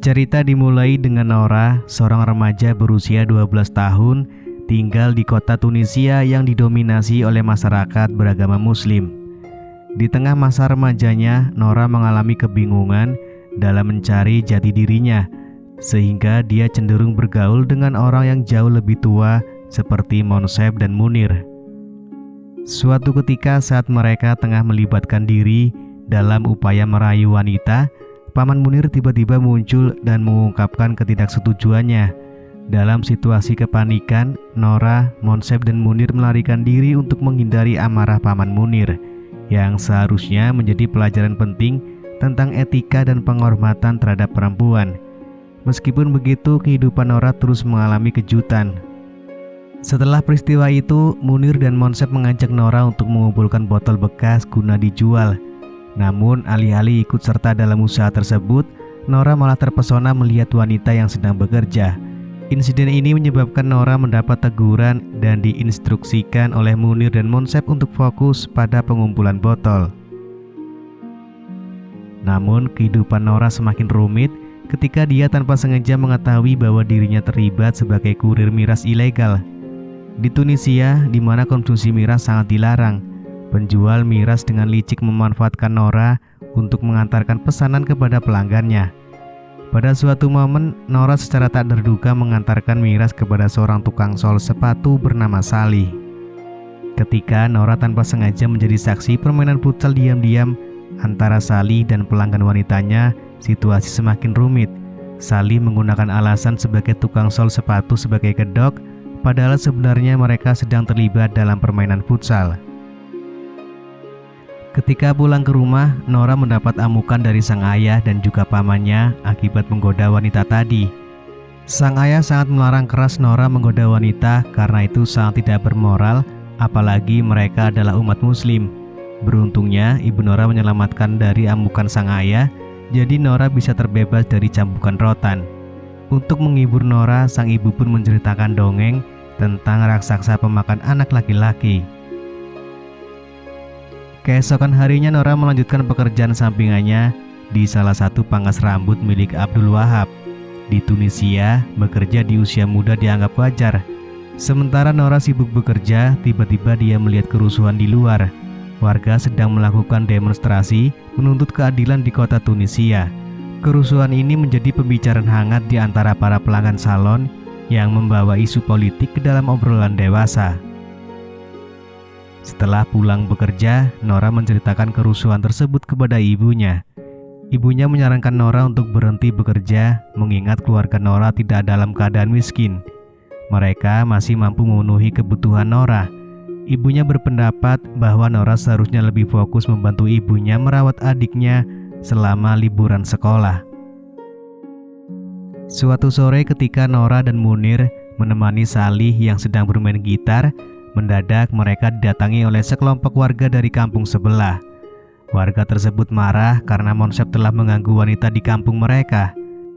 Cerita dimulai dengan Nora, seorang remaja berusia 12 tahun, tinggal di kota Tunisia yang didominasi oleh masyarakat beragama Muslim. Di tengah masa remajanya, Nora mengalami kebingungan dalam mencari jati dirinya, sehingga dia cenderung bergaul dengan orang yang jauh lebih tua seperti Monsep dan Munir. Suatu ketika saat mereka tengah melibatkan diri dalam upaya merayu wanita, Paman Munir tiba-tiba muncul dan mengungkapkan ketidaksetujuannya. Dalam situasi kepanikan, Nora, Monsep dan Munir melarikan diri untuk menghindari amarah Paman Munir, yang seharusnya menjadi pelajaran penting tentang etika dan penghormatan terhadap perempuan. Meskipun begitu, kehidupan Nora terus mengalami kejutan. Setelah peristiwa itu, Munir dan Monsep mengajak Nora untuk mengumpulkan botol bekas guna dijual. Namun, alih-alih ikut serta dalam usaha tersebut, Nora malah terpesona melihat wanita yang sedang bekerja. Insiden ini menyebabkan Nora mendapat teguran dan diinstruksikan oleh Munir dan Monsep untuk fokus pada pengumpulan botol. Namun, kehidupan Nora semakin rumit ketika dia tanpa sengaja mengetahui bahwa dirinya terlibat sebagai kurir miras ilegal. Di Tunisia, di mana konsumsi miras sangat dilarang, penjual miras dengan licik memanfaatkan Nora untuk mengantarkan pesanan kepada pelanggannya. Pada suatu momen, Nora secara tak terduga mengantarkan miras kepada seorang tukang sol sepatu bernama Sally. Ketika Nora tanpa sengaja menjadi saksi permainan futsal diam-diam antara Sally dan pelanggan wanitanya, situasi semakin rumit. Sally menggunakan alasan sebagai tukang sol sepatu sebagai kedok, padahal sebenarnya mereka sedang terlibat dalam permainan futsal. Ketika pulang ke rumah, Nora mendapat amukan dari sang ayah dan juga pamannya akibat menggoda wanita tadi. Sang ayah sangat melarang keras Nora menggoda wanita karena itu sangat tidak bermoral, apalagi mereka adalah umat Muslim. Beruntungnya, ibu Nora menyelamatkan dari amukan sang ayah, jadi Nora bisa terbebas dari cambukan rotan. Untuk menghibur Nora, sang ibu pun menceritakan dongeng tentang raksasa pemakan anak laki-laki. Keesokan harinya, Nora melanjutkan pekerjaan sampingannya di salah satu pangkas rambut milik Abdul Wahab. Di Tunisia, bekerja di usia muda dianggap wajar. Sementara Nora sibuk bekerja, tiba-tiba dia melihat kerusuhan di luar. Warga sedang melakukan demonstrasi menuntut keadilan di kota Tunisia. Kerusuhan ini menjadi pembicaraan hangat di antara para pelanggan salon yang membawa isu politik ke dalam obrolan dewasa. Setelah pulang bekerja, Nora menceritakan kerusuhan tersebut kepada ibunya. Ibunya menyarankan Nora untuk berhenti bekerja, mengingat keluarga Nora tidak dalam keadaan miskin. Mereka masih mampu memenuhi kebutuhan Nora. Ibunya berpendapat bahwa Nora seharusnya lebih fokus membantu ibunya merawat adiknya selama liburan sekolah. Suatu sore ketika Nora dan Munir menemani Sally yang sedang bermain gitar, mendadak mereka didatangi oleh sekelompok warga dari kampung sebelah. Warga tersebut marah karena Monsep telah mengganggu wanita di kampung mereka.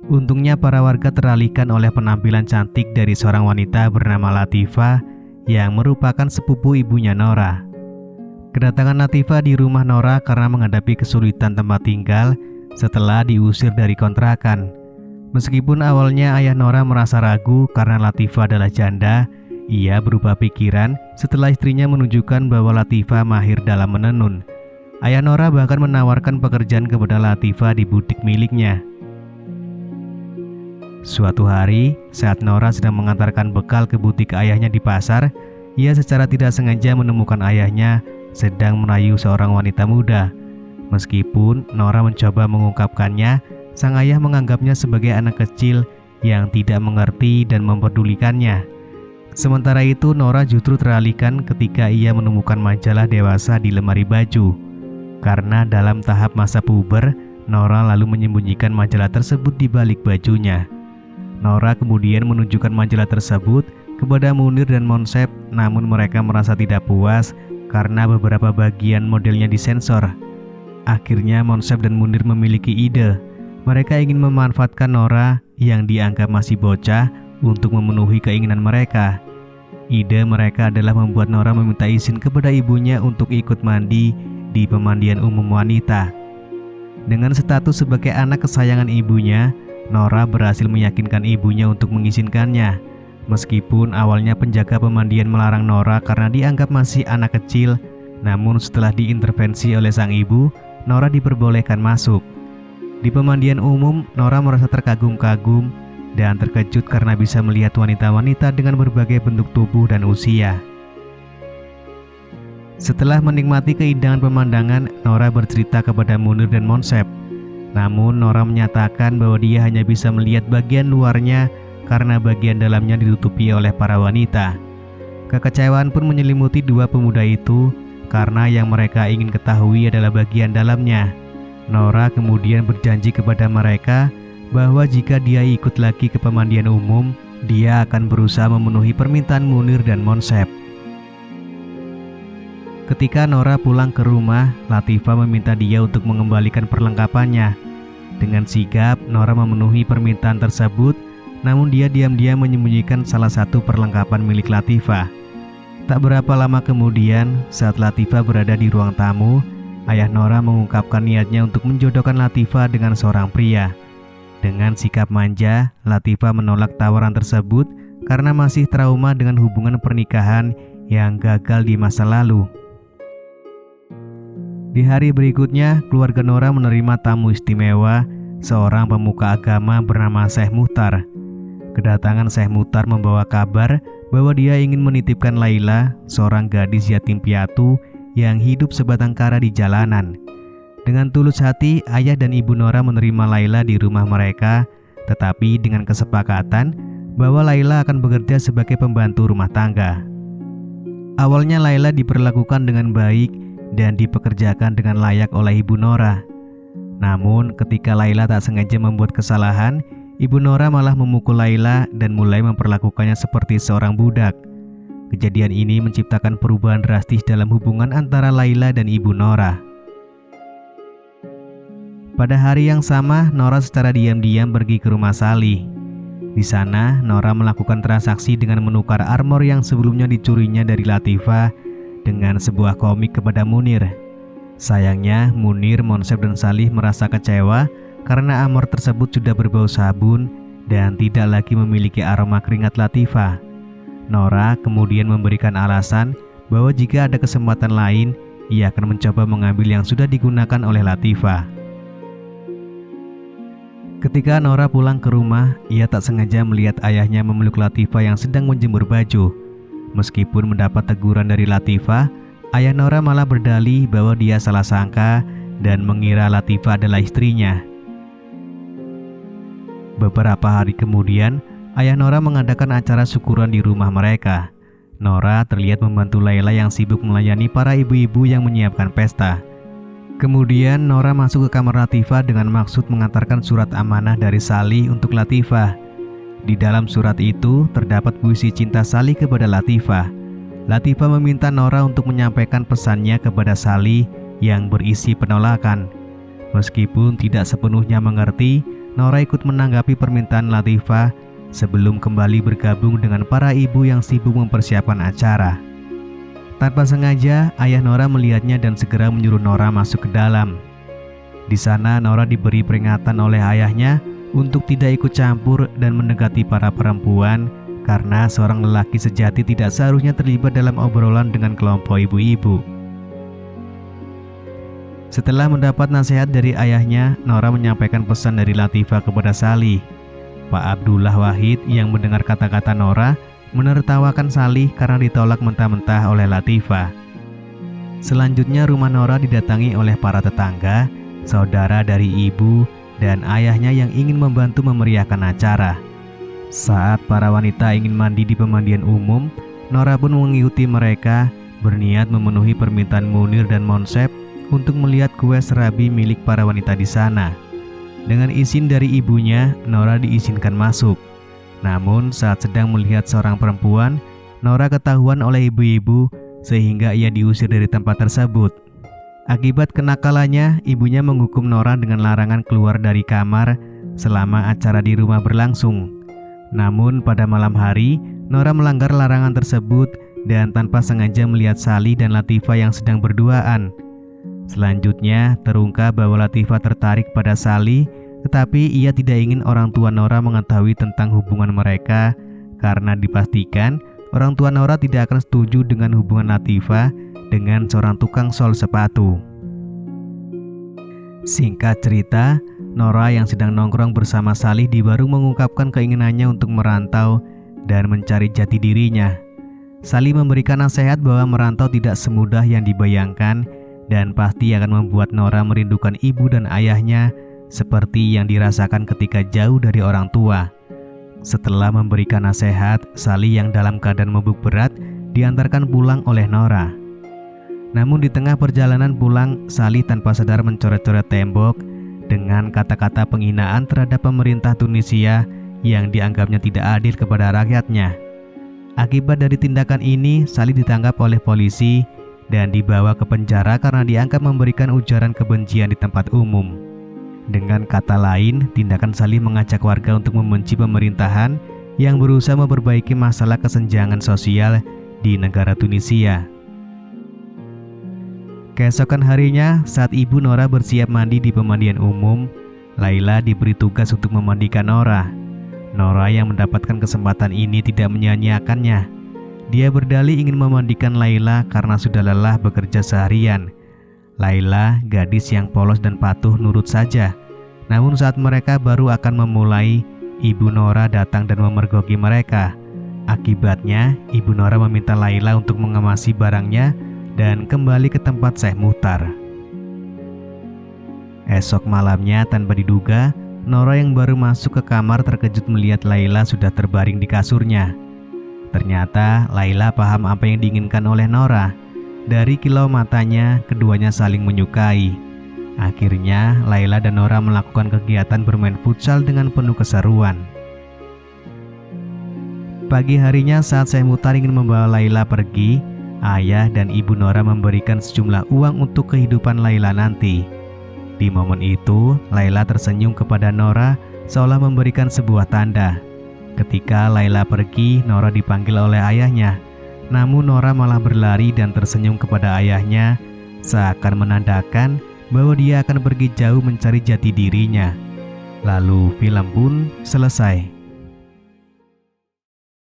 Untungnya para warga teralihkan oleh penampilan cantik dari seorang wanita bernama Latifah yang merupakan sepupu ibunya Nora. Kedatangan Latifah di rumah Nora karena menghadapi kesulitan tempat tinggal setelah diusir dari kontrakan. Meskipun awalnya ayah Nora merasa ragu karena Latifah adalah janda, ia berubah pikiran setelah istrinya menunjukkan bahwa Latifah mahir dalam menenun. Ayah Nora bahkan menawarkan pekerjaan kepada Latifah di butik miliknya. Suatu hari, saat Nora sedang mengantarkan bekal ke butik ayahnya di pasar, ia secara tidak sengaja menemukan ayahnya sedang merayu seorang wanita muda. Meskipun Nora mencoba mengungkapkannya, sang ayah menganggapnya sebagai anak kecil yang tidak mengerti dan memperdulikannya. Sementara itu, Nora justru teralihkan ketika ia menemukan majalah dewasa di lemari baju. Karena dalam tahap masa puber, Nora lalu menyembunyikan majalah tersebut di balik bajunya. Nora kemudian menunjukkan majalah tersebut kepada Munir dan Monsep, namun mereka merasa tidak puas karena beberapa bagian modelnya disensor. Akhirnya Monsep dan Munir memiliki ide. Mereka ingin memanfaatkan Nora yang dianggap masih bocah untuk memenuhi keinginan mereka. Ide mereka adalah membuat Nora meminta izin kepada ibunya untuk ikut mandi di pemandian umum wanita. Dengan status sebagai anak kesayangan ibunya, Nora berhasil meyakinkan ibunya untuk mengizinkannya. Meskipun awalnya penjaga pemandian melarang Nora karena dianggap masih anak kecil, namun setelah diintervensi oleh sang ibu, Nora diperbolehkan masuk. Di pemandian umum, Nora merasa terkagum-kagum dan terkejut karena bisa melihat wanita-wanita dengan berbagai bentuk tubuh dan usia. Setelah menikmati keindahan pemandangan, Nora bercerita kepada Munir dan Monsep. Namun Nora menyatakan bahwa dia hanya bisa melihat bagian luarnya karena bagian dalamnya ditutupi oleh para wanita. Kekecewaan pun menyelimuti dua pemuda itu karena yang mereka ingin ketahui adalah bagian dalamnya. Nora kemudian berjanji kepada mereka bahwa jika dia ikut lagi ke pemandian umum, dia akan berusaha memenuhi permintaan Munir dan Monsep. Ketika Nora pulang ke rumah, Latifah meminta dia untuk mengembalikan perlengkapannya. Dengan sigap, Nora memenuhi permintaan tersebut, namun dia diam-diam menyembunyikan salah satu perlengkapan milik Latifah. Tak berapa lama kemudian, saat Latifah berada di ruang tamu, ayah Nora mengungkapkan niatnya untuk menjodohkan Latifah dengan seorang pria. Dengan sikap manja, Latifah menolak tawaran tersebut karena masih trauma dengan hubungan pernikahan yang gagal di masa lalu. Di hari berikutnya, keluarga Nora menerima tamu istimewa, seorang pemuka agama bernama Syekh Muhtar. Kedatangan Syekh Muhtar membawa kabar bahwa dia ingin menitipkan Laila, seorang gadis yatim piatu yang hidup sebatang kara di jalanan. Dengan tulus hati, ayah dan ibu Nora menerima Laila di rumah mereka, tetapi dengan kesepakatan bahwa Laila akan bekerja sebagai pembantu rumah tangga. Awalnya Laila diperlakukan dengan baik dan dipekerjakan dengan layak oleh ibu Nora. Namun ketika Laila tak sengaja membuat kesalahan, ibu Nora malah memukul Laila dan mulai memperlakukannya seperti seorang budak. Kejadian ini menciptakan perubahan drastis dalam hubungan antara Laila dan ibu Nora. Pada hari yang sama, Nora secara diam-diam pergi ke rumah Salih. Di sana, Nora melakukan transaksi dengan menukar armor yang sebelumnya dicurinya dari Latifah dengan sebuah komik kepada Munir. Sayangnya, Munir, Monsep, dan Salih merasa kecewa karena armor tersebut sudah berbau sabun dan tidak lagi memiliki aroma keringat Latifah. Nora kemudian memberikan alasan bahwa jika ada kesempatan lain, ia akan mencoba mengambil yang sudah digunakan oleh Latifah. Ketika Nora pulang ke rumah, ia tak sengaja melihat ayahnya memeluk Latifah yang sedang menjemur baju. Meskipun mendapat teguran dari Latifah, ayah Nora malah berdalih bahwa dia salah sangka dan mengira Latifah adalah istrinya. Beberapa hari kemudian, ayah Nora mengadakan acara syukuran di rumah mereka. Nora terlihat membantu Laila yang sibuk melayani para ibu-ibu yang menyiapkan pesta. Kemudian Nora masuk ke kamar Latifah dengan maksud mengantarkan surat amanah dari Salih untuk Latifah. Di dalam surat itu terdapat puisi cinta Salih kepada Latifah. Latifah meminta Nora untuk menyampaikan pesannya kepada Salih yang berisi penolakan. Meskipun tidak sepenuhnya mengerti, Nora ikut menanggapi permintaan Latifah sebelum kembali bergabung dengan para ibu yang sibuk mempersiapkan acara. Tanpa sengaja, ayah Nora melihatnya dan segera menyuruh Nora masuk ke dalam. Di sana Nora diberi peringatan oleh ayahnya untuk tidak ikut campur dan mendekati para perempuan karena seorang lelaki sejati tidak seharusnya terlibat dalam obrolan dengan kelompok ibu-ibu. Setelah mendapat nasihat dari ayahnya, Nora menyampaikan pesan dari Latifah kepada Salih. Pak Abdullah Wahid yang mendengar kata-kata Nora menertawakan Salih karena ditolak mentah-mentah oleh Latifah. Selanjutnya rumah Nora didatangi oleh para tetangga, saudara dari ibu, dan ayahnya yang ingin membantu memeriahkan acara. Saat para wanita ingin mandi di pemandian umum, Nora pun mengikuti mereka, berniat memenuhi permintaan Munir dan Monsep untuk melihat kue serabi milik para wanita di sana. Dengan izin dari ibunya, Nora diizinkan masuk. Namun saat sedang melihat seorang perempuan, Nora ketahuan oleh ibu-ibu sehingga ia diusir dari tempat tersebut. Akibat kenakalannya, ibunya menghukum Nora dengan larangan keluar dari kamar selama acara di rumah berlangsung. Namun pada malam hari, Nora melanggar larangan tersebut dan tanpa sengaja melihat Salih dan Latifah yang sedang berduaan. Selanjutnya, terungkap bahwa Latifah tertarik pada Salih tetapi ia tidak ingin orang tua Nora mengetahui tentang hubungan mereka karena dipastikan orang tua Nora tidak akan setuju dengan hubungan Latifah dengan seorang tukang sol sepatu. Singkat cerita, Nora yang sedang nongkrong bersama Salih di warung mengungkapkan keinginannya untuk merantau dan mencari jati dirinya. Salih memberikan nasihat bahwa merantau tidak semudah yang dibayangkan dan pasti akan membuat Nora merindukan ibu dan ayahnya seperti yang dirasakan ketika jauh dari orang tua. Setelah memberikan nasihat, Salih yang dalam keadaan mabuk berat diantarkan pulang oleh Nora. Namun di tengah perjalanan pulang, Salih tanpa sadar mencoret-coret tembok dengan kata-kata penghinaan terhadap pemerintah Tunisia yang dianggapnya tidak adil kepada rakyatnya. Akibat dari tindakan ini, Salih ditangkap oleh polisi dan dibawa ke penjara karena dianggap memberikan ujaran kebencian di tempat umum. Dengan kata lain, tindakan Salih mengajak warga untuk membenci pemerintahan yang berusaha memperbaiki masalah kesenjangan sosial di negara Tunisia. Keesokan harinya, saat ibu Nora bersiap mandi di pemandian umum, Laila diberi tugas untuk memandikan Nora. Nora yang mendapatkan kesempatan ini tidak menyia-nyiakannya. Dia berdalih ingin memandikan Laila karena sudah lelah bekerja seharian. Laila, gadis yang polos dan patuh, nurut saja. Namun saat mereka baru akan memulai, ibu Nora datang dan memergoki mereka. Akibatnya, ibu Nora meminta Laila untuk mengemasi barangnya dan kembali ke tempat Syekh Muhtar. Esok malamnya tanpa diduga, Nora yang baru masuk ke kamar terkejut melihat Laila sudah terbaring di kasurnya. Ternyata Laila paham apa yang diinginkan oleh Nora. Dari kilau matanya, keduanya saling menyukai. Akhirnya, Laila dan Nora melakukan kegiatan bermain futsal dengan penuh keseruan. Pagi harinya saat Syekh Muhtar ingin membawa Laila pergi, ayah dan ibu Nora memberikan sejumlah uang untuk kehidupan Laila nanti. Di momen itu, Laila tersenyum kepada Nora seolah memberikan sebuah tanda. Ketika Laila pergi, Nora dipanggil oleh ayahnya. Namun Nora malah berlari dan tersenyum kepada ayahnya, seakan menandakan bahwa dia akan pergi jauh mencari jati dirinya. Lalu film pun selesai.